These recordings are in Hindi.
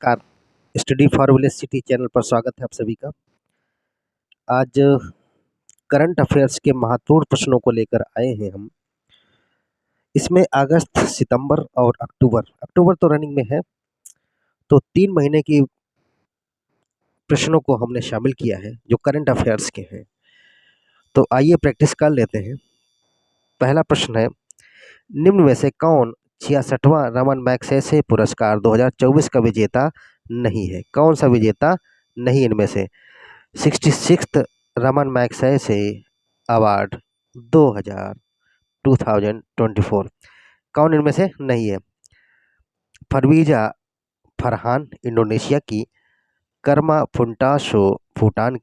नमस्कार। Study for village city channel पर स्वागत है आप सभी का। आज करंट अफेयर्स के महत्वपूर्ण प्रश्नों को लेकर आए हैं हम। इसमें अगस्त, सितंबर और अक्टूबर तो रनिंग में है, तो 3 महीने की प्रश्नों को हमने शामिल किया है जो करंट अफेयर्स के हैं। तो आइए प्रैक्टिस कर लेते हैं। पहला प्रश्न है, निम्न में से कौन 66वां रमन मैग्सेसे पुरस्कार 2024 का विजेता नहीं है? कौन सा विजेता नहीं इनमें से? 66th रमन मैग्सेसे अवार्ड 2024 कौन इनमें से नहीं है? फरवीजा फरहान इंडोनेशिया की, कर्मा फुंटाशो भूटान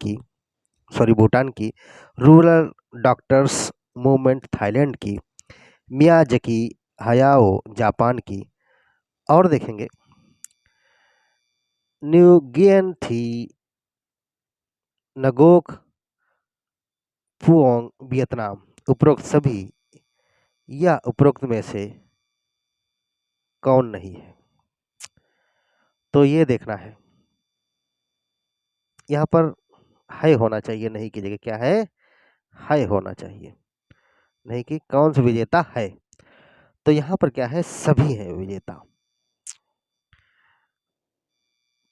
की, रूरल डॉक्टर्स मूवमेंट थाईलैंड की, मियाज़की हयाओ जापान की, और देखेंगे न्यूगियन थी नगोक फुओंग वियतनाम। उपरोक्त सभी या उपरोक्त में से कौन नहीं है? तो ये देखना है। यहाँ पर है होना चाहिए, नहीं की जगह क्या है? है होना चाहिए, नहीं कि कौन सा विजेता है। तो यहाँ पर क्या है? सभी हैं विजेता।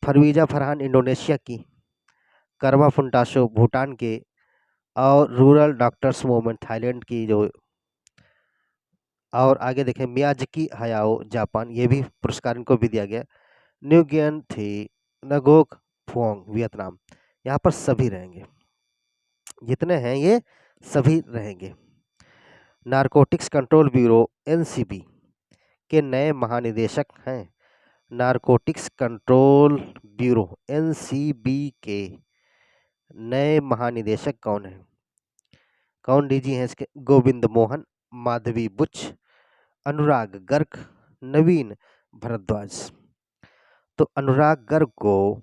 फरवीजा फरहान इंडोनेशिया की, कर्मा फुंटाशो भूटान के, और रूरल डॉक्टर्स मूवमेंट थाईलैंड की जो, और आगे देखें मियाज़की हयाओ जापान, ये भी पुरस्कार इनको भी दिया गया। न्यूगियन थी नगोक फुओंग वियतनाम। यहाँ पर सभी रहेंगे, जितने हैं ये सभी रहेंगे। नारकोटिक्स कंट्रोल ब्यूरो एनसीबी के नए महानिदेशक हैं। नारकोटिक्स कंट्रोल ब्यूरो एनसीबी के नए महानिदेशक कौन हैं? कौन डीजी हैं इसके? गोविंद मोहन, माधवी बुच, अनुराग गर्ग, नवीन भारद्वाज। तो अनुराग गर्ग को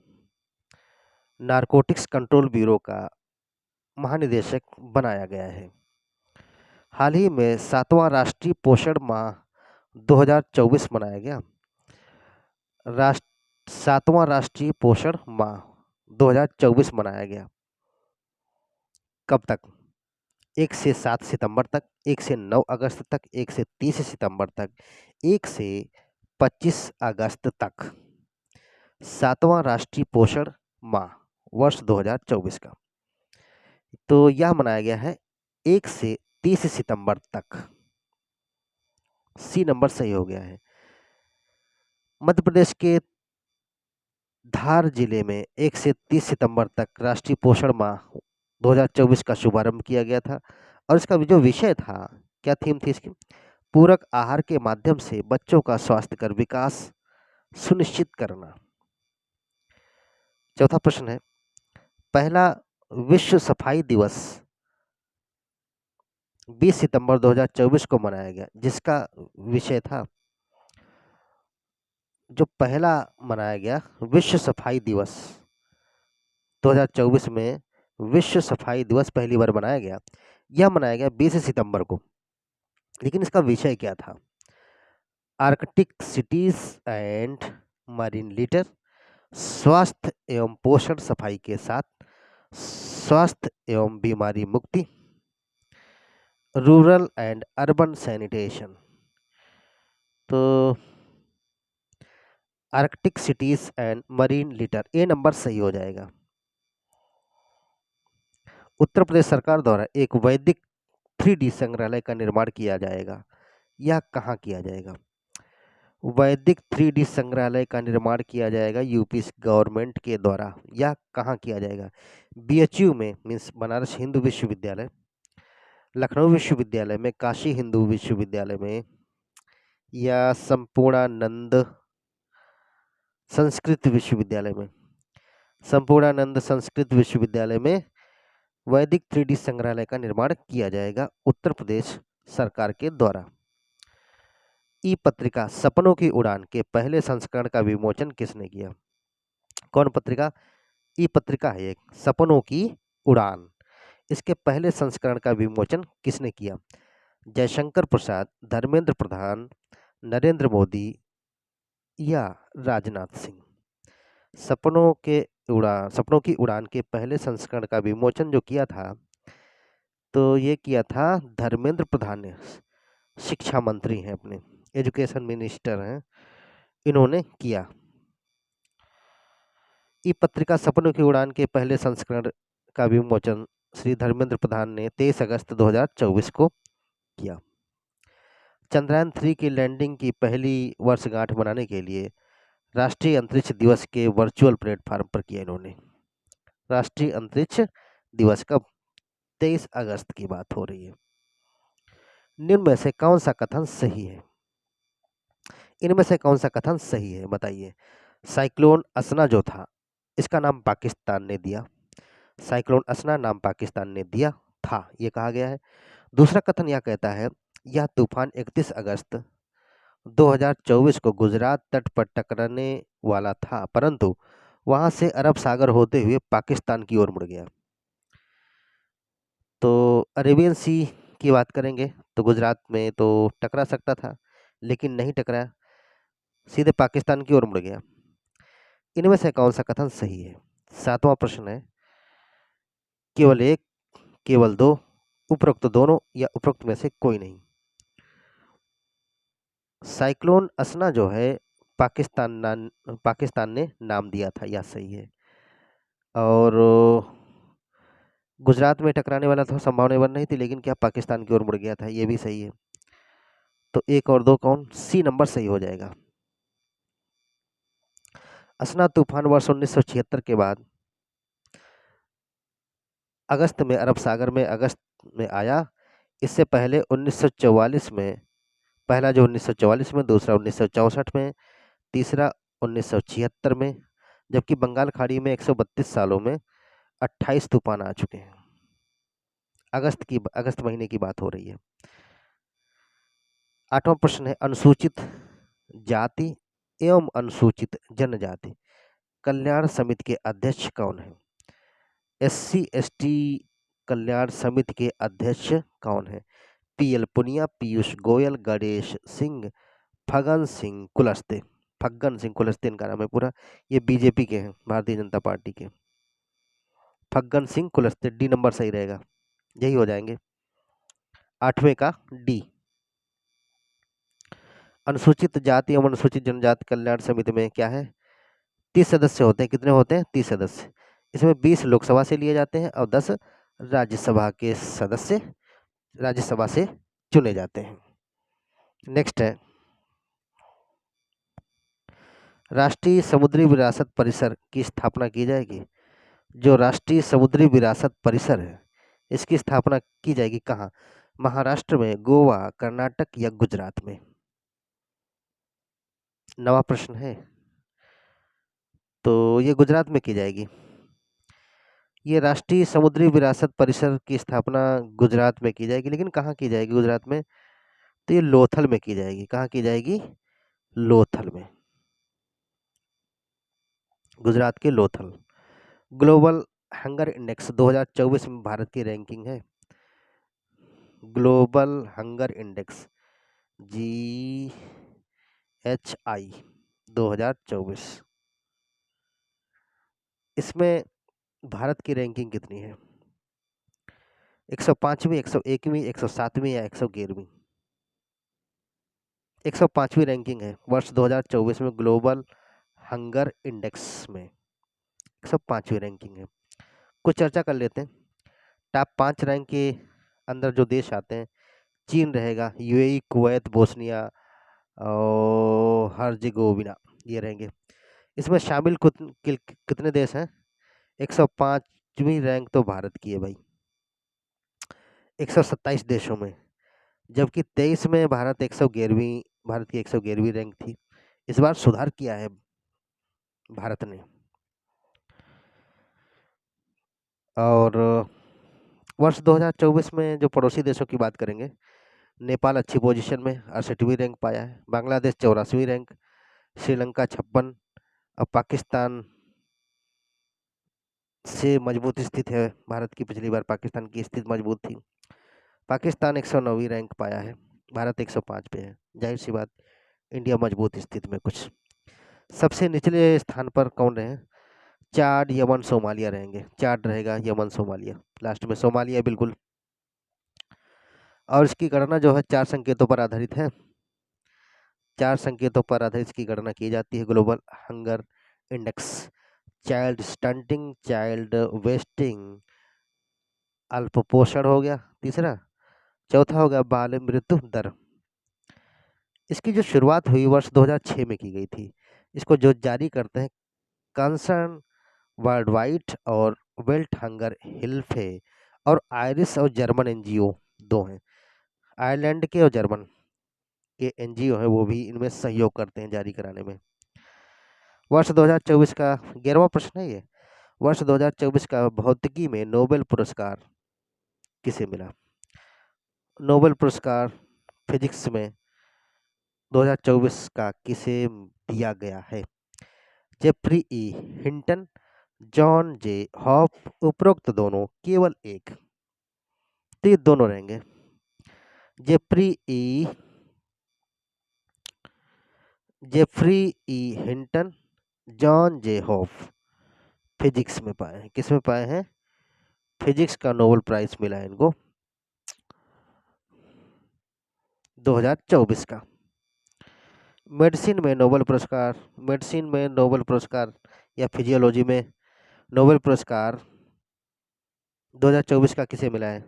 नारकोटिक्स कंट्रोल ब्यूरो का महानिदेशक बनाया गया है। हाल ही में 7वां राष्ट्रीय पोषण माह 2024 मनाया गया। 7वां राष्ट्रीय पोषण माह 2024 मनाया गया। कब तक? 1 से 7 सितंबर तक, 1 से 9 अगस्त तक, 1 से 30 सितंबर तक, 1 से 25 अगस्त तक। 7वां राष्ट्रीय पोषण माह वर्ष 2024 का। तो यह मनाया गया है 1 से 30 सितंबर तक। सी नंबर सही हो गया है। मध्य प्रदेश के धार जिले में 1 से 30 सितंबर तक राष्ट्रीय पोषण माह 2024 का शुभारंभ किया गया था, और इसका जो विषय था, क्या थीम थी इसकी? पूरक आहार के माध्यम से बच्चों का स्वास्थ्यकर विकास सुनिश्चित करना। चौथा प्रश्न है, पहला विश्व सफाई दिवस 20 सितंबर 2024 को मनाया गया, जिसका विषय था, जो पहला मनाया गया विश्व सफाई दिवस 2024 में, विश्व सफाई दिवस पहली बार मनाया गया। यह मनाया गया 20 सितंबर को, लेकिन इसका विषय क्या था? Arctic cities and marine litre, स्वास्थ्य एवं पोषण सफाई के साथ स्वास्थ्य एवं बीमारी मुक्ति, रूरल एंड अर्बन सैनिटेशन। तो Arctic cities and marine litre, A number सही हो जाएगा। उत्तर प्रदेश सरकार द्वारा एक वैदिक 3D संग्रहालय का निर्माण किया जाएगा। यह कहाँ किया जाएगा? वैदिक 3D संग्रहालय का निर्माण किया जाएगा यूपी गवर्नमेंट के द्वारा। यह कहाँ किया जाएगा? बीएचयू में, मीन्स बनारस हिंदू विश्वविद्यालय, लखनऊ विश्वविद्यालय में, काशी हिंदू विश्वविद्यालय में, या संपूर्णानंद संस्कृत विश्वविद्यालय में। संपूर्णानंद संस्कृत विश्वविद्यालय में वैदिक 3D संग्रहालय का निर्माण किया जाएगा उत्तर प्रदेश सरकार के द्वारा। ई पत्रिका सपनों की उड़ान के पहले संस्करण का विमोचन किसने किया? कौन पत्रिका? ई पत्रिका है एक, सपनों की उड़ान। इसके पहले संस्करण का विमोचन किसने किया? जयशंकर प्रसाद, धर्मेंद्र प्रधान, नरेंद्र मोदी, या राजनाथ सिंह। सपनों की उड़ान के पहले संस्करण का विमोचन जो किया था, तो ये किया था धर्मेंद्र प्रधान ने। शिक्षा मंत्री हैं अपने, एजुकेशन मिनिस्टर हैं, इन्होंने किया। ई पत्रिका सपनों की उड़ान के पहले संस्करण का विमोचन श्री धर्मेंद्र प्रधान ने 23 अगस्त 2024 को किया। चंद्रयान 3 की लैंडिंग की पहली वर्षगांठ मनाने के लिए राष्ट्रीय अंतरिक्ष दिवस के वर्चुअल प्लेटफॉर्म पर किया इन्होंने। राष्ट्रीय अंतरिक्ष दिवस कब? 23 अगस्त की बात हो रही है। निम्न में से कौन सा कथन सही है? इनमें से कौन सा कथन सही है बताइए। साइक्लोन असना जो था, इसका नाम पाकिस्तान ने दिया। साइक्लोन असना नाम पाकिस्तान ने दिया था, ये कहा गया है। दूसरा कथन यह कहता है, यह तूफान 31 अगस्त 2024 को गुजरात तट पर टकराने वाला था, परंतु वहां से अरब सागर होते हुए पाकिस्तान की ओर मुड़ गया। तो अरेबियन सी की बात करेंगे तो गुजरात में तो टकरा सकता था, लेकिन नहीं टकराया, सीधे पाकिस्तान की ओर मुड़ गया। इनमें से कौन सा कथन सही है? सातवां प्रश्न है, केवल एक, केवल दो, उपरोक्त दोनों या उपरोक्त में से कोई नहीं। साइक्लोन असना जो है पाकिस्तान ने नाम दिया था, यह सही है। और गुजरात में टकराने वाला था, संभावना बन नहीं थी, लेकिन क्या पाकिस्तान की ओर मुड़ गया था, ये भी सही है। तो एक और दो कौन? सी नंबर सही हो जाएगा। असना तूफान वर्ष 1976 के बाद अगस्त में अरब सागर में अगस्त में आया। इससे पहले 1944 में, पहला जो 1944 में, दूसरा 1964 में, तीसरा 1976 में, जबकि बंगाल खाड़ी में 132 सालों में 28 तूफान आ चुके हैं। अगस्त महीने की बात हो रही है। आठवां प्रश्न है, अनुसूचित जाति एवं अनुसूचित जनजाति कल्याण समिति के अध्यक्ष कौन है? SC ST कल्याण समिति के अध्यक्ष कौन है? PL पुनिया, पीयूष गोयल, गणेश सिंह, फग्गन सिंह कुलस्ते। फग्गन सिंह कुलस्ते इनका नाम है पूरा। ये बीजेपी के हैं, भारतीय जनता पार्टी के। फग्गन सिंह कुलस्ते, डी नंबर सही रहेगा, यही हो जाएंगे। आठवें का डी। अनुसूचित जाति एवं अनुसूचित जनजाति कल्याण समिति में क्या है? 30 सदस्य होते हैं। कितने होते हैं? 30 सदस्य। इसमें 20 लोकसभा से लिए जाते हैं और 10 राज्यसभा के सदस्य राज्यसभा से चुने जाते हैं। नेक्स्ट है, राष्ट्रीय समुद्री विरासत परिसर की स्थापना की जाएगी। जो राष्ट्रीय समुद्री विरासत परिसर है, इसकी स्थापना की जाएगी कहाँ? महाराष्ट्र में, गोवा, कर्नाटक या गुजरात में? नवा प्रश्न है, तो ये गुजरात में की जाएगी। ये राष्ट्रीय समुद्री विरासत परिसर की स्थापना गुजरात में की जाएगी, लेकिन कहाँ की जाएगी गुजरात में? तो ये लोथल में की जाएगी। कहाँ की जाएगी? लोथल में, गुजरात के लोथल। ग्लोबल हंगर इंडेक्स 2024 में भारत की रैंकिंग है। ग्लोबल हंगर इंडेक्स GHI 2024, इसमें भारत की रैंकिंग कितनी है? 105वीं, 101वीं, 107वीं या 111वीं? 105वीं रैंकिंग है वर्ष 2024 में ग्लोबल हंगर इंडेक्स में। 105वीं रैंकिंग है। कुछ चर्चा कर लेते हैं। टॉप 5 रैंक के अंदर जो देश आते हैं, चीन रहेगा, UAE, कुवैत, बोस्निया और हर्जेगोविना, ये रहेंगे। इसमें शामिल कितने देश हैं? 105वीं रैंक तो भारत की है भाई, 127 देशों में, जबकि 23 में भारत की 111वीं रैंक थी। इस बार सुधार किया है भारत ने। और वर्ष 2024 में जो पड़ोसी देशों की बात करेंगे, नेपाल अच्छी पोजीशन में 68वीं रैंक पाया है, बांग्लादेश 84वीं रैंक, श्रीलंका 56, और पाकिस्तान से मजबूत स्थिति है भारत की। पिछली बार पाकिस्तान की स्थिति मजबूत थी। पाकिस्तान 109वीं रैंक पाया है, भारत 105 पे है। जाहिर सी बात, इंडिया मजबूत स्थिति में कुछ। सबसे निचले स्थान पर कौन रहे? चाड, यमन, सोमालिया रहेंगे। चाड रहेगा, यमन, सोमालिया, लास्ट में सोमालिया बिल्कुल। और इसकी गणना जो है 4 संकेतों पर आधारित है। 4 संकेतों पर आधारित इसकी गणना की जाती है। Global hunger index, child stunting, child wasting, अल्पपोषण हो गया तीसरा, चौथा हो गया बाल मृत्यु दर। इसकी जो शुरुआत हुई वर्ष 2006 में की गई थी। इसको जो जारी करते हैं कंसर्न वर्ल्ड वाइड और वेल्ट हंगर हिल्फे और आयरिश और जर्मन एनजीओ दो हैं। आयरलैंड के और जर्मन के एनजीओ हैं, वो भी इनमें सहयोग करते हैं जारी कराने में। वर्ष 2024 का 11वां प्रश्न है ये। वर्ष 2024 का भौतिकी में नोबेल पुरस्कार किसे मिला? नोबेल पुरस्कार फिजिक्स में 2024 का किसे दिया गया है? जेफरी ई हिंटन, जॉन जे हॉप, उपरोक्त दोनों, केवल एक। तो ये दोनों रहेंगे। जेफरी ई हिंटन, जॉन जे हॉप फिजिक्स में पाए हैं। किस में पाए हैं? फिजिक्स का नोबेल प्राइज मिला है इनको 2024 का। मेडिसिन में नोबेल पुरस्कार, मेडिसिन में नोबेल पुरस्कार या फिजियोलॉजी में नोबेल पुरस्कार 2024 का किसे मिला है?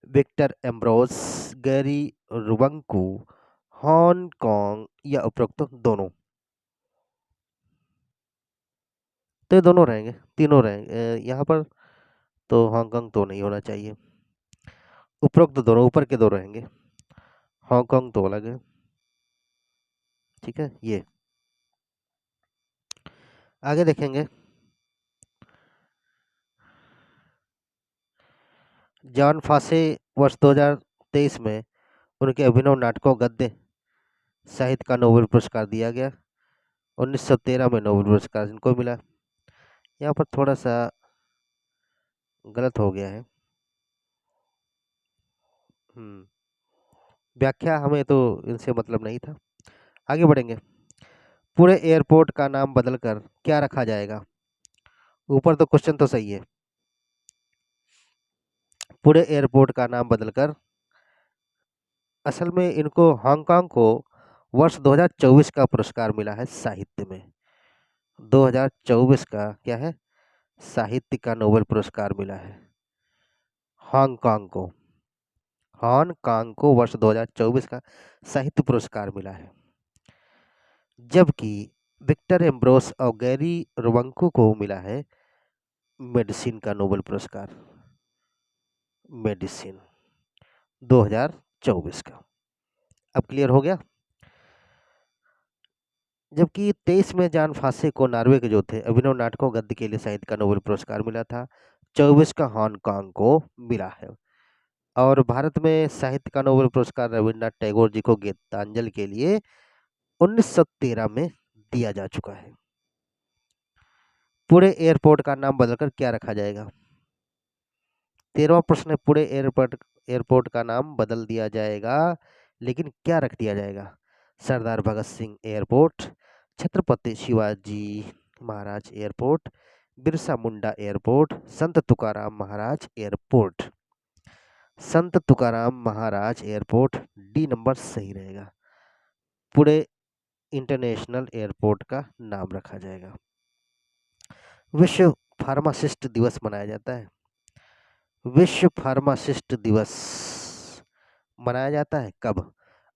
विक्टर एम्ब्रोस, गैरी रुबंकू, हांगकांग या उपरोक्त दोनों। तो ये दोनों रहेंगे, तीनों रहेंगे यहाँ पर। तो हांगकांग तो नहीं होना चाहिए, उपरोक्त दोनों, ऊपर के दो रहेंगे, हांगकांग तो अलग है। ठीक है, ये आगे देखेंगे। जॉन फासे वर्ष 2023 में उनके अभिनव नाटकों गद्य साहित्य का नोबेल पुरस्कार दिया गया। 1913 में नोबेल पुरस्कार इनको मिला। यहाँ पर थोड़ा सा गलत हो गया है। व्याख्या हमें तो इनसे मतलब नहीं था। आगे बढ़ेंगे। पूरे एयरपोर्ट का नाम बदलकर क्या रखा जाएगा? ऊपर तो क्वेश्चन तो सही है। पूरे एयरपोर्ट का नाम बदलकर, असल में इनको हांगकांग को वर्ष 2024 का पुरस्कार मिला है साहित्य में। 2024 का क्या है? साहित्य का नोबेल पुरस्कार मिला है हांगकांग को। हांगकांग को वर्ष 2024 का साहित्य पुरस्कार मिला है। जबकि विक्टर एम्ब्रोस और गैरी रुबंकू को मिला है मेडिसिन का नोबेल पुरस्कार, मेडिसिन 2024 का। अब क्लियर हो गया। जबकि 23 में जॉन फासे को नॉर्वे के जो थे अभिनव नाटकों गद्य के लिए साहित्य का नोबेल पुरस्कार मिला था। 24 का हांगकांग को मिला है। और भारत में साहित्य का नोबेल पुरस्कार रविन्द्रनाथ टैगोर जी को गीतांजलि के लिए 1913 में दिया जा चुका है। पूरे एयरपोर्ट का नाम बदलकर क्या रखा जाएगा? 13वां प्रश्न है। पूरे एयरपोर्ट का नाम बदल दिया जाएगा, लेकिन क्या रख दिया जाएगा? सरदार Bhagat Singh airport, Chhatrapati Shivaji Maharaj airport, Birsa Munda airport, संत तुकाराम महाराज एयरपोर्ट। संत तुकाराम महाराज एयरपोर्ट, डी नंबर सही रहेगा। पूरे इंटरनेशनल एयरपोर्ट का नाम रखा जाएगा। विश्व फार्मासिस्ट दिवस मनाया जाता है। विश्व फार्मासिस्ट दिवस मनाया जाता है कब?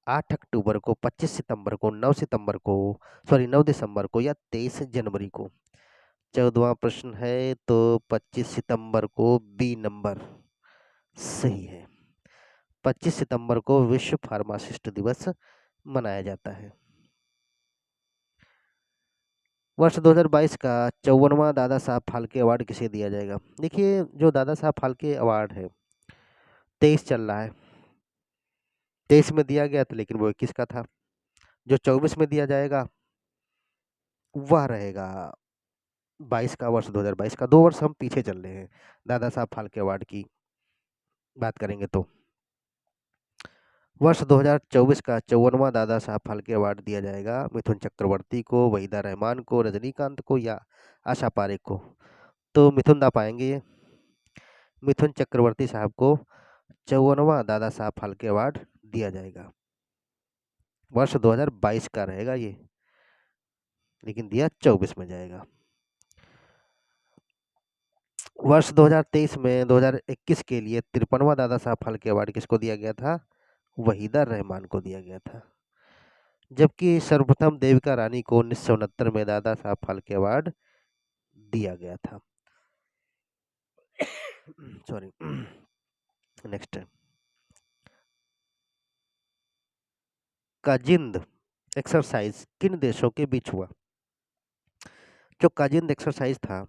8 अक्टूबर को, 25 सितंबर को, 9 दिसंबर को या 23 जनवरी को। 14वां प्रश्न है तो 25 सितंबर को, बी नंबर सही है। 25 सितंबर को विश्व फार्मासिस्ट दिवस मनाया जाता है। वर्ष 2022 का 54वां दादा साहब फाल्के अवार्ड किसे दिया जाएगा? देखिए, जो दादा साहब फाल्के अवार्ड है 23 चल रहा है, 23 में दिया गया था, लेकिन वो 21 का था। जो 24 में दिया जाएगा वह रहेगा 22 का, वर्ष 2022 का। 2 वर्ष हम पीछे चल रहे हैं दादा साहब फाल्के अवार्ड की बात करेंगे तो। वर्ष 2024 का 54वां दादा साहब फाल्के अवार्ड दिया जाएगा मिथुन चक्रवर्ती को, वहीदा रहमान को, रजनीकांत को या आशा पारेख को। तो मिथुन दा पाएंगे ये। मिथुन चक्रवर्ती साहब को 54वां दादा साहब फाल्के अवार्ड दिया जाएगा। वर्ष 2022 का रहेगा ये, लेकिन दिया 24 में जाएगा। वर्ष 2023 में 2021 के लिए 53वां दादा साहब फाल्के अवार्ड किसको दिया गया था? वहीदा रहमान को दिया गया था। जबकि सर्वप्रथम देविका रानी को 1969 में दादा साहब फाल्के अवार्ड दिया गया था। सॉरी। नेक्स्ट, काजिंद एक्सरसाइज किन देशों के बीच हुआ? जो काजिंद एक्सरसाइज था,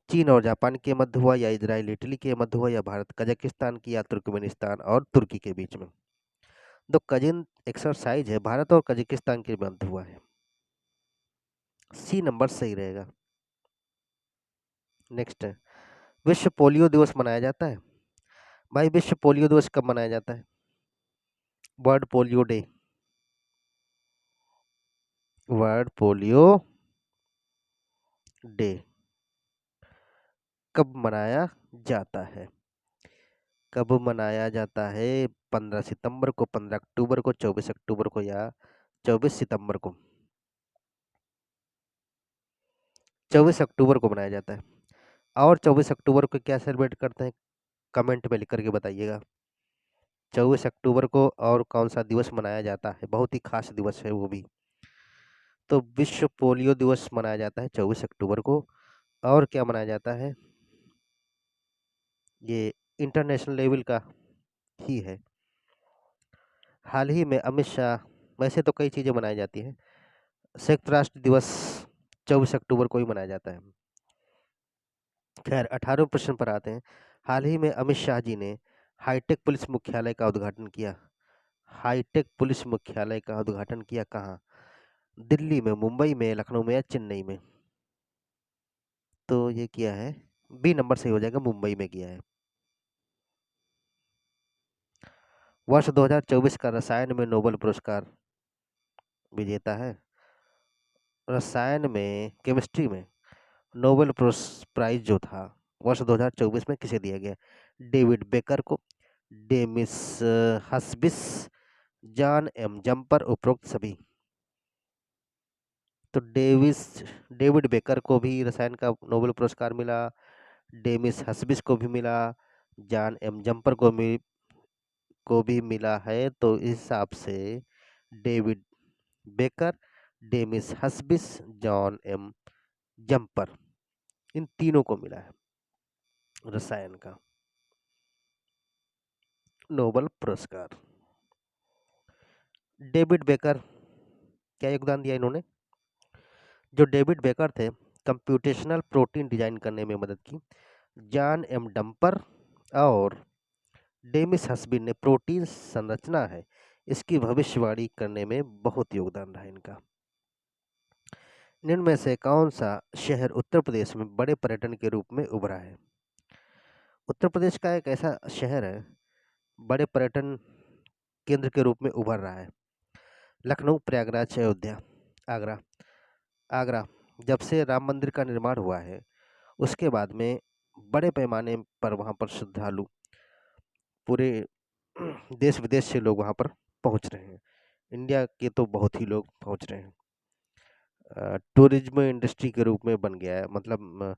चीन और जापान के मध्य हुआ, या इजराइल इटली के मध्य हुआ, या भारत कजाकिस्तान की, या तुर्कमेनिस्तान और तुर्की के बीच में? तो काजिंद एक्सरसाइज है भारत और कजाकिस्तान के मध्य हुआ है। सी नंबर सही रहेगा। नेक्स्ट, विश्व पोलियो दिवस मनाया जाता है। भाई विश्व पोलियो दिवस कब मनाया जाता है? World polio day. World polio day कब मनाया जाता है? कब मनाया जाता है? 15 सितंबर को, 15 अक्टूबर को, 24 अक्टूबर को, या 24 सितंबर को? 24 अक्टूबर को मनाया जाता है। और 24 अक्टूबर को क्या सेलिब्रेट करते हैं? कमेंट में लिख करके बताइएगा। 24 अक्टूबर को और कौन सा दिवस मनाया जाता है? बहुत ही खास दिवस है वो भी। तो विश्व पोलियो दिवस मनाया जाता है 24 अक्टूबर को। और क्या मनाया जाता है? ये इंटरनेशनल लेवल का ही है। हाल ही में अमित शाह, वैसे तो कई चीज़ें मनाई जाती हैं, संयुक्त राष्ट्र दिवस 24 अक्टूबर को ही मनाया जाता है। खैर 18वें प्रश्न पर आते हैं। हाल ही में अमित शाह जी ने हाईटेक पुलिस मुख्यालय का उद्घाटन किया। हाईटेक पुलिस मुख्यालय का उद्घाटन किया कहाँ? दिल्ली में, मुंबई में, लखनऊ में, या चेन्नई में? तो ये किया है, बी नंबर सही हो जाएगा, मुंबई में किया है। वर्ष 2024 का रसायन में नोबेल पुरस्कार विजेता है। रसायन में, केमिस्ट्री में नोबेल प्राइज जो था वर्ष 2024 में किसे दिया गया? डेविड बेकर को, demise Hassabis, John M jumper, उपरोक्त सभी? तो डेविड बेकर को भी रसायन का नोबेल पुरस्कार मिला, डेमिस हस्बिस को भी मिला, जॉन एम जम्पर को भी मिला है। तो इस हिसाब से David Baker, Demis Hassabis, John M Jumper, इन तीनों को मिला है रसायन का नोबेल पुरस्कार। डेविड बेकर क्या योगदान दिया इन्होंने? जो डेविड बेकर थे, कंप्यूटेशनल प्रोटीन डिजाइन करने में मदद की। जॉन एम डम्पर और डेमिस हस्बिन ने प्रोटीन संरचना है इसकी भविष्यवाणी करने में बहुत योगदान रहा इनका। इनमें से कौन सा शहर उत्तर प्रदेश में बड़े पर्यटन के रूप में उभरा है? उत्तर प्रदेश का एक ऐसा शहर है बड़े पर्यटन केंद्र के रूप में उभर रहा है। लखनऊ, प्रयागराज, अयोध्या, आगरा। आगरा, जब से राम मंदिर का निर्माण हुआ है उसके बाद में बड़े पैमाने पर वहाँ पर श्रद्धालु, पूरे देश विदेश से लोग वहाँ पर पहुँच रहे हैं। इंडिया के तो बहुत ही लोग पहुँच रहे हैं। टूरिज्म इंडस्ट्री के रूप में बन गया है, मतलब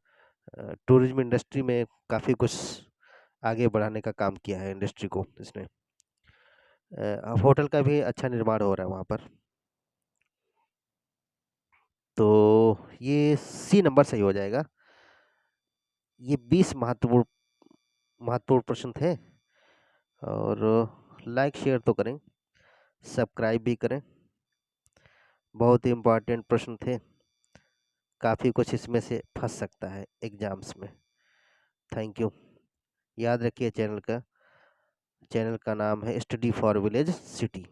टूरिज्म इंडस्ट्री में काफ़ी कुछ आगे बढ़ाने का काम किया है इंडस्ट्री को इसने। होटल का भी अच्छा निर्माण हो रहा है वहाँ पर। तो ये सी नंबर सही हो जाएगा। ये 20 महत्वपूर्ण प्रश्न थे, और लाइक शेयर तो करें, सब्सक्राइब भी करें। बहुत ही इम्पोर्टेंट प्रश्न थे, काफ़ी कुछ इसमें से फंस सकता है एग्जाम्स में। Thank you. याद रखिए चैनल का नाम है स्टडी फॉर विलेज सिटी।